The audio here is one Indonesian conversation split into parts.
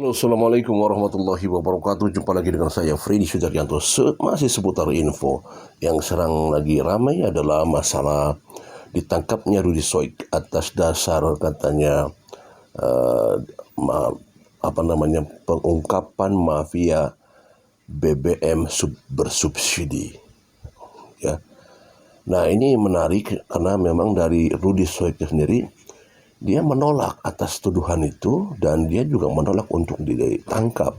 Halo, Assalamualaikum warahmatullahi wabarakatuh. Jumpa lagi dengan saya, Freddy Sudaryanto. Masih seputar info. Yang serang lagi ramai adalah masalah ditangkapnya Rudy Soik atas dasar katanya eh, ma- pengungkapan mafia BBM bersubsidi. Ya. Nah, ini menarik karena memang dari Rudy Soik sendiri dia menolak atas tuduhan itu dan dia juga menolak untuk ditangkap.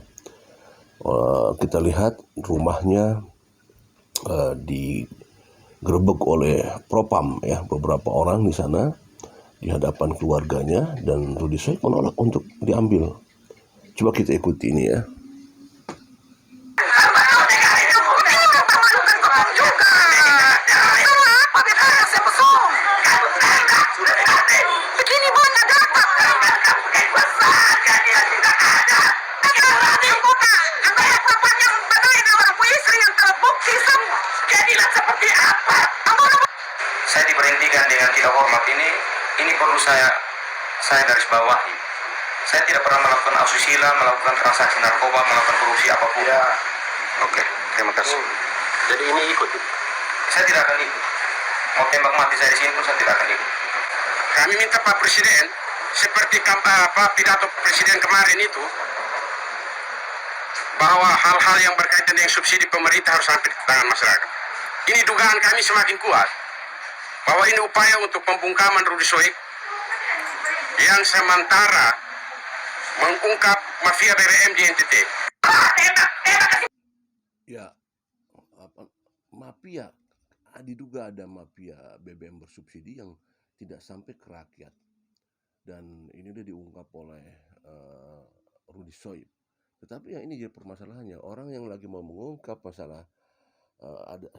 Kita lihat rumahnya digerebek oleh propam, ya, beberapa orang di sana di hadapan keluarganya, dan Rudy Soik menolak untuk diambil. Coba kita ikuti ini, ya. Saya diberhentikan dengan tidak hormat ini perlu saya garis bawahi. Saya tidak pernah melakukan asusila, melakukan transaksi narkoba, melakukan korupsi apapun. Ya. Oke, terima kasih. Jadi ini ikut? Saya tidak akan ikut. Mau tembak mati saya di sini pun saya tidak akan ikut. Kami minta Pak Presiden, seperti pidato Presiden kemarin itu, bahwa hal-hal yang berkaitan dengan subsidi pemerintah harus sampai di tangan masyarakat. Ini dugaan kami semakin kuat, bahwa ini upaya untuk pembungkaman Rudy Soik yang sementara mengungkap mafia BBM di NTT. Ya, mafia, diduga ada mafia BBM bersubsidi yang tidak sampai ke rakyat, dan ini udah diungkap oleh Rudy Soik. Tetapi yang ini jadi permasalahannya, orang yang lagi mau mengungkap masalah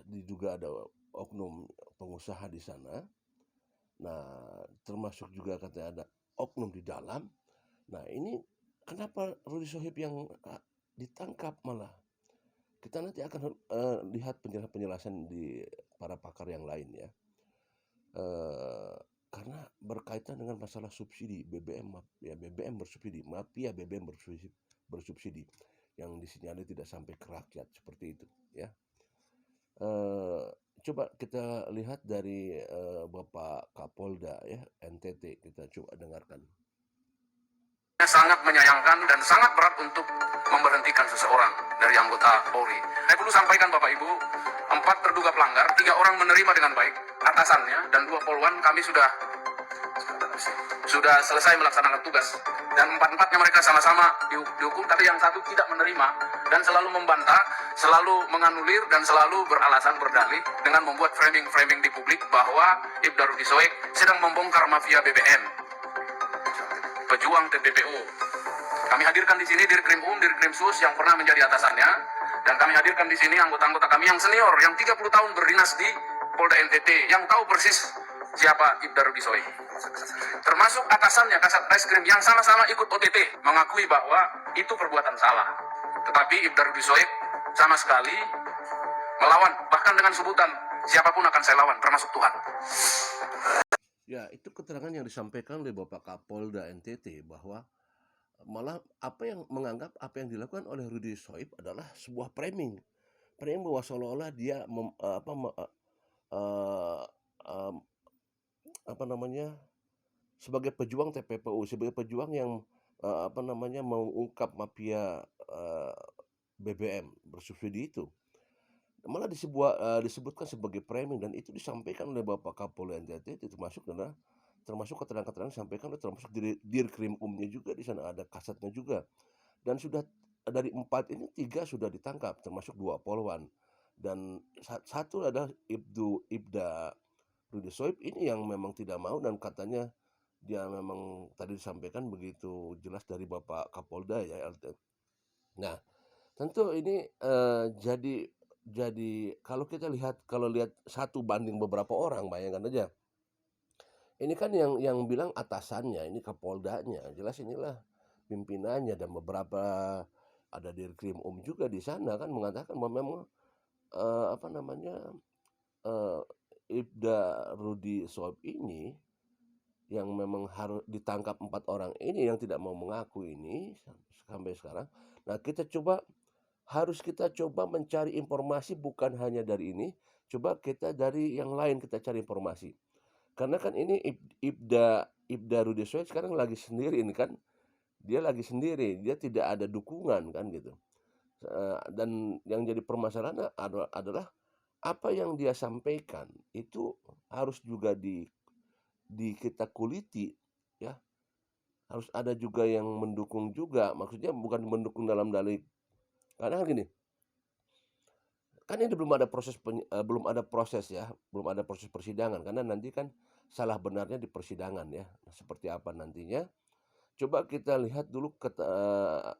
diduga ada oknum pengusaha di sana. Nah, termasuk juga katanya ada oknum di dalam. Nah, ini kenapa Rudy Sohib yang ditangkap malah? Kita nanti akan lihat penjelasan di para pakar yang lain, ya. Karena berkaitan dengan masalah subsidi BBM, ya, BBM bersubsidi, mafia BBM bersubsidi yang disinyalir tidak sampai ke rakyat, seperti itu, ya. Coba kita lihat dari Bapak Kapolda, ya, NTT, kita coba dengarkan. Sangat menyayangkan dan sangat berat untuk memberhentikan seseorang dari anggota Polri. Saya perlu sampaikan Bapak Ibu, 4 terduga pelanggar, 3 orang menerima dengan baik atasannya, dan 2 polwan kami sudah selesai melaksanakan tugas, dan 4-empatnya mereka sama-sama dihukum, tapi yang satu tidak menerima dan selalu membantah, selalu menganulir, dan selalu beralasan berdalih dengan membuat framing di publik bahwa Ibda Rudy Soik sedang membongkar mafia BBM, pejuang TPPU. Kami hadirkan di sini Dirkrim Dirkrim Sus yang pernah menjadi atasannya, dan kami hadirkan di sini anggota-anggota kami yang senior, yang 30 tahun berdinas di Polda NTT, yang tahu persis siapa Ibda Rudy Soik. Termasuk atasannya Kasat Reskrim yang sama-sama ikut OTT, mengakui bahwa itu perbuatan salah. Tetapi Ibda Rudy Soik sama sekali melawan, bahkan dengan sebutan siapapun akan saya lawan, termasuk Tuhan. Ya, itu keterangan yang disampaikan oleh Bapak Kapolda NTT, bahwa malah apa yang menganggap apa yang dilakukan oleh Rudy Soik adalah sebuah framing bahwa seolah-olah dia sebagai pejuang TPPU, sebagai pejuang yang mengungkap mafia BBM bersubsidi itu, malah disebutkan sebagai framing, dan itu disampaikan oleh Bapak Kapolda NTT. Itu termasuk keterangan-keterangan disampaikan oleh, termasuk Dirkrim juga, di sana ada kasatnya juga. Dan sudah dari 4 ini 3 sudah ditangkap, termasuk 2 polwan, dan satu adalah Ibda Rudy Soik ini yang memang tidak mau, dan katanya dia memang tadi disampaikan begitu jelas dari Bapak Kapolda, ya. Nah, tentu ini jadi kalau lihat satu banding beberapa orang, bayangkan aja. Ini kan yang bilang atasannya, ini Kapoldanya, jelas inilah pimpinannya, dan beberapa ada Dirkrim juga di sana kan mengatakan bahwa memang Ibda Rudy Soik ini yang memang harus ditangkap 4 orang ini yang tidak mau mengaku ini sampai sekarang. Nah, kita coba mencari informasi bukan hanya dari ini, coba kita dari yang lain kita cari informasi. Karena kan ini Ibda Rudy Soe sekarang lagi sendiri ini kan, dia lagi sendiri, dia tidak ada dukungan kan gitu. Dan yang jadi permasalahan adalah apa yang dia sampaikan itu harus juga kita kuliti ya. Harus ada juga yang mendukung juga, maksudnya bukan mendukung dalam dalih karena kan gini, kan ini belum ada proses ya, belum ada proses persidangan karena nanti kan salah benarnya di persidangan ya. Nah, seperti apa nantinya, coba kita lihat dulu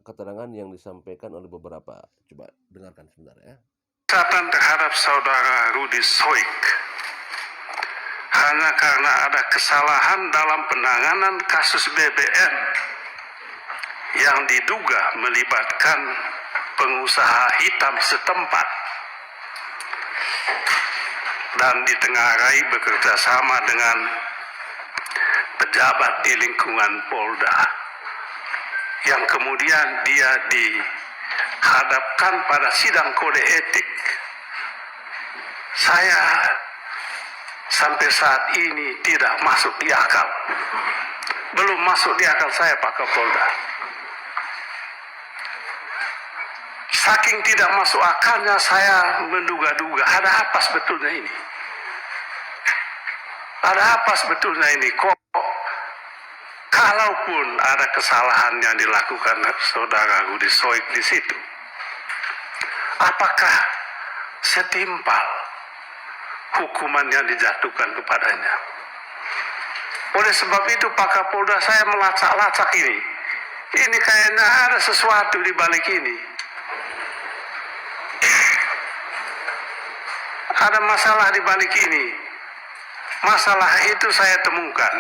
keterangan yang disampaikan oleh beberapa. Coba dengarkan sebentar ya. Catatan terhadap saudara Rudy Soik hanya karena ada kesalahan dalam penanganan kasus BBM yang diduga melibatkan pengusaha hitam setempat dan ditengarai bekerja sama dengan pejabat di lingkungan Polda yang kemudian dia dihadapkan pada sidang kode etik. Saya sampai saat ini tidak masuk di akal. Belum masuk di akal saya, Pak Kapolda. Saking tidak masuk akalnya saya menduga-duga ada apa sebetulnya ini? Ada apa sebetulnya ini? Kok kalaupun ada kesalahan yang dilakukan saudara Rudy Soik di situ, apakah setimpal hukuman yang dijatuhkan kepadanya? Oleh sebab itu Pak Kapolda, saya melacak-lacak ini. Ini kayaknya ada sesuatu di balik ini. Ada masalah di balik ini. Masalah itu saya temukan.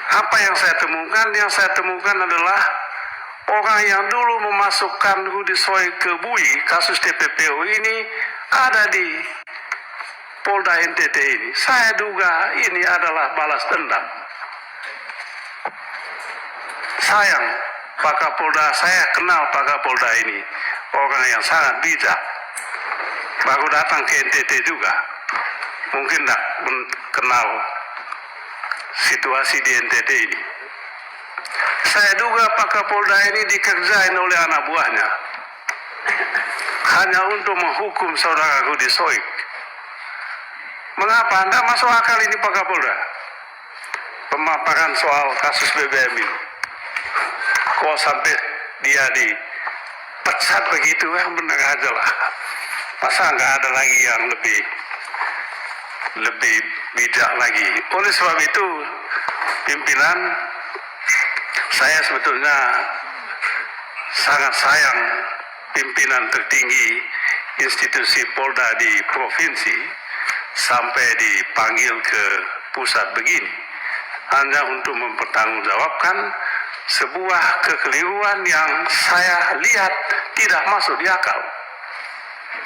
Apa yang saya temukan? Yang saya temukan adalah orang yang dulu memasukkan Rudy Soik ke BUI, kasus TPPO ini ada di Polda NTT ini. Saya duga ini adalah balas dendam. Sayang, Pak Kapolda, saya kenal Pak Kapolda ini, orang yang sangat bijak. Baru datang ke NTT juga. Mungkin tidak kenal situasi di NTT ini. Saya duga Pak Kapolda ini dikerjain oleh anak buahnya hanya untuk menghukum saudara Rudy Soik. Mengapa? Anda masuk akal ini Pak Kapolda? Pemaparan soal kasus BBM ini. Kok sampai dia dipecat begitu? Yang benar aja lah. Masa nggak ada lagi yang lebih bijak lagi? Oleh sebab itu, pimpinan, saya sebetulnya sangat sayang pimpinan tertinggi institusi Polda di provinsi sampai dipanggil ke pusat begini hanya untuk mempertanggungjawabkan sebuah kekeliruan yang saya lihat tidak masuk di akal.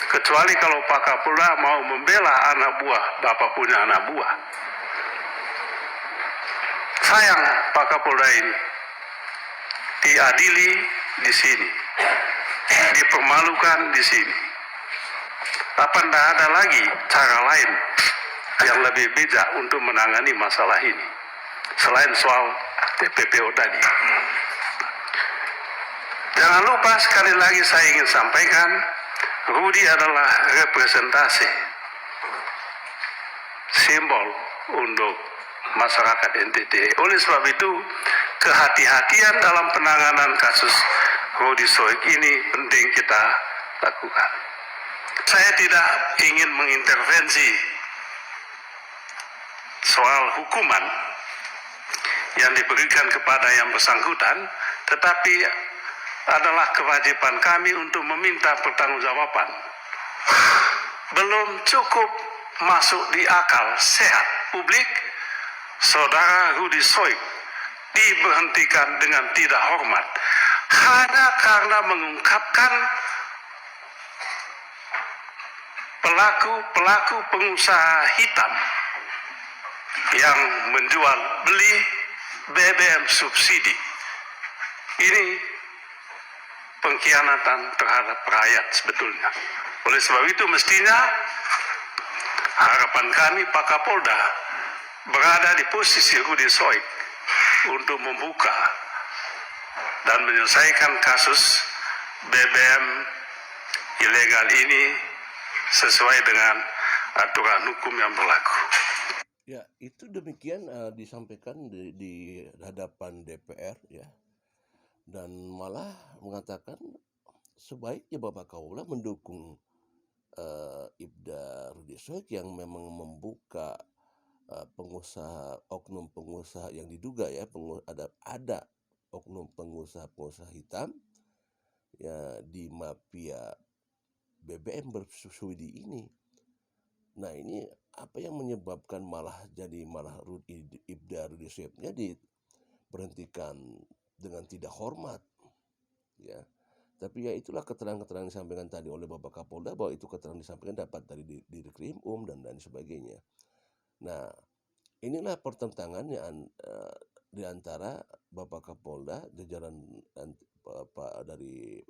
Kecuali kalau Pak Kapolda mau membela anak buah, Bapak punya anak buah. Sayang Pak Kapolda ini diadili di sini, dipermalukan di sini. Apa tidak ada lagi cara lain yang lebih bijak untuk menangani masalah ini selain soal TPPO tadi? Jangan lupa, sekali lagi saya ingin sampaikan, Rudy adalah representasi simbol untuk masyarakat NTT. Oleh sebab itu, kehati-hatian dalam penanganan kasus Rudy Soik ini penting kita lakukan. Saya tidak ingin mengintervensi soal hukuman yang diberikan kepada yang bersangkutan, tetapi adalah kewajiban kami untuk meminta pertanggungjawaban. Belum cukup masuk di akal sehat publik, saudara Rudy Soik diberhentikan dengan tidak hormat hanya karena mengungkapkan pelaku pengusaha hitam yang menjual beli BBM subsidi. Ini pengkhianatan terhadap rakyat sebetulnya. Oleh sebab itu mestinya harapan kami Pak Kapolda berada di posisi Rudi Soik untuk membuka dan menyelesaikan kasus BBM ilegal ini sesuai dengan aturan hukum yang berlaku. Ya, itu demikian disampaikan di hadapan DPR ya. Dan malah mengatakan sebaiknya Bapak Kapolda mendukung Ibda Rudi Soik yang memang membuka oknum pengusaha yang diduga ya ada oknum pengusaha hitam ya di mafia BBM bersubsidi ini. Nah, ini apa yang menyebabkan malah Ibda Rudi Soiknya diberhentikan dengan tidak hormat ya. Tapi ya itulah keterangan-keterangan yang disampaikan tadi oleh Bapak Kapolda, bahwa itu keterangan disampaikan dapat dari diri Krim dan lain sebagainya. Nah, inilah pertentangannya di antara Bapak Kapolda, jajaran dari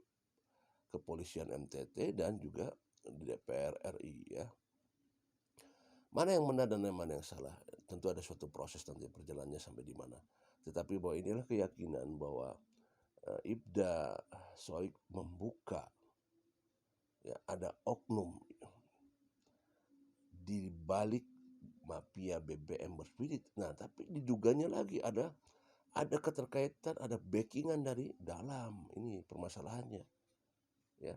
kepolisian NTT dan juga DPR RI ya. Mana yang benar dan mana yang salah? Tentu ada suatu proses nanti perjalanannya sampai di mana. Tetapi bahwa inilah keyakinan bahwa Ibda Soik membuka ya ada oknum di balik mafia BBM bersubsidi. Nah, tapi diduganya lagi ada keterkaitan, ada backingan dari dalam. Ini permasalahannya. Ya.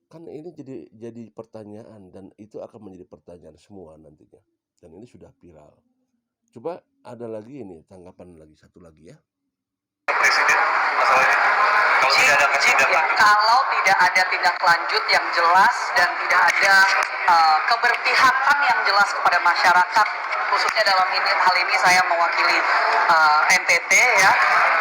Kan ini jadi pertanyaan, dan itu akan menjadi pertanyaan semua nantinya. Dan ini sudah viral. Coba ada lagi ini tanggapan satu lagi ya. Presiden masalah ini. Kalau tidak ada tindak lanjut yang jelas dan tidak ada keberpihakan yang jelas kepada masyarakat, khususnya dalam hal ini saya mewakili NTT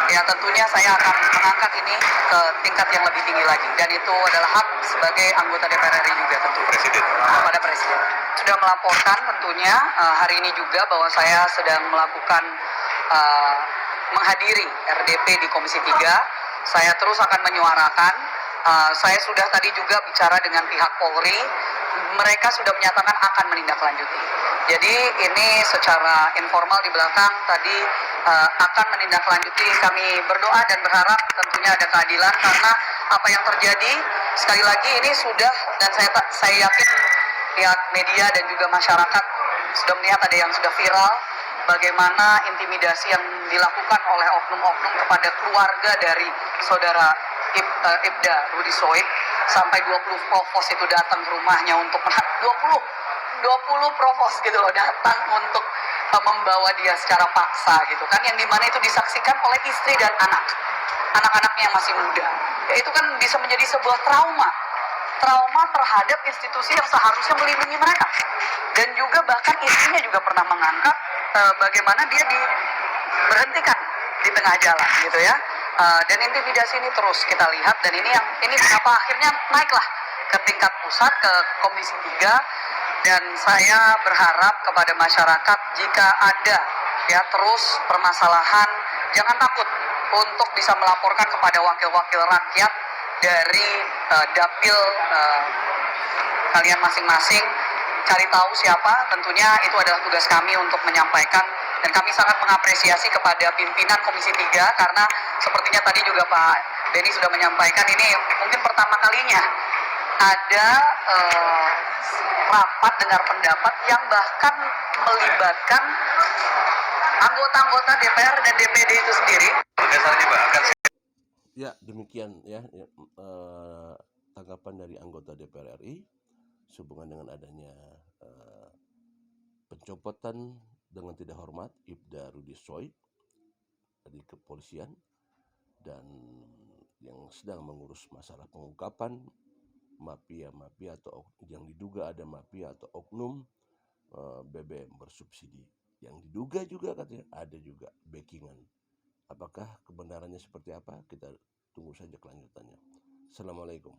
ya tentunya saya akan mengangkat ini ke tingkat yang lebih tinggi lagi, dan itu adalah hak sebagai anggota DPR RI juga tentu kepada Presiden. Sudah melaporkan tentunya hari ini juga bahwa saya sedang melakukan menghadiri RDP di Komisi 3. Saya terus akan menyuarakan. Saya sudah tadi juga bicara dengan pihak Polri. Mereka sudah menyatakan akan menindaklanjuti. Jadi ini secara informal di belakang tadi akan menindaklanjuti. Kami berdoa dan berharap tentunya ada keadilan, karena apa yang terjadi sekali lagi ini sudah, dan saya yakin pihak media dan juga masyarakat sudah melihat ada yang sudah viral, bagaimana intimidasi yang dilakukan oleh oknum-oknum kepada keluarga dari saudara Ibda Rudi Soik, sampai 20 provos itu datang ke rumahnya untuk 20 provos gitu loh, datang untuk membawa dia secara paksa gitu kan, yang dimana itu disaksikan oleh istri dan anak-anaknya yang masih muda. Ya, itu kan bisa menjadi sebuah trauma terhadap institusi yang seharusnya melindungi mereka. Dan juga bahkan istrinya juga pernah mengangkat bagaimana dia diberhentikan di tengah jalan gitu ya. Dan intimidasi ini terus kita lihat, dan ini kenapa akhirnya naiklah ke tingkat pusat, ke Komisi 3. Dan saya berharap kepada masyarakat, jika ada ya terus permasalahan, jangan takut untuk bisa melaporkan kepada wakil-wakil rakyat dari dapil kalian masing-masing. Cari tahu siapa, tentunya itu adalah tugas kami untuk menyampaikan. Dan kami sangat mengapresiasi kepada pimpinan Komisi 3, karena sepertinya tadi juga Pak Denny sudah menyampaikan, ini mungkin pertama kalinya ada rapat dengar pendapat yang bahkan melibatkan anggota-anggota DPR dan DPD itu sendiri. Ya, demikian ya, tanggapan dari anggota DPR RI sehubungan dengan adanya pencopotan dengan tidak hormat Ibda Rudi Soik dari kepolisian, dan yang sedang mengurus masalah pengungkapan mafia atau yang diduga ada mafia atau oknum BBM bersubsidi, yang diduga juga katanya ada juga backingan. Apakah kebenarannya seperti apa? Kita tunggu saja kelanjutannya. Assalamualaikum.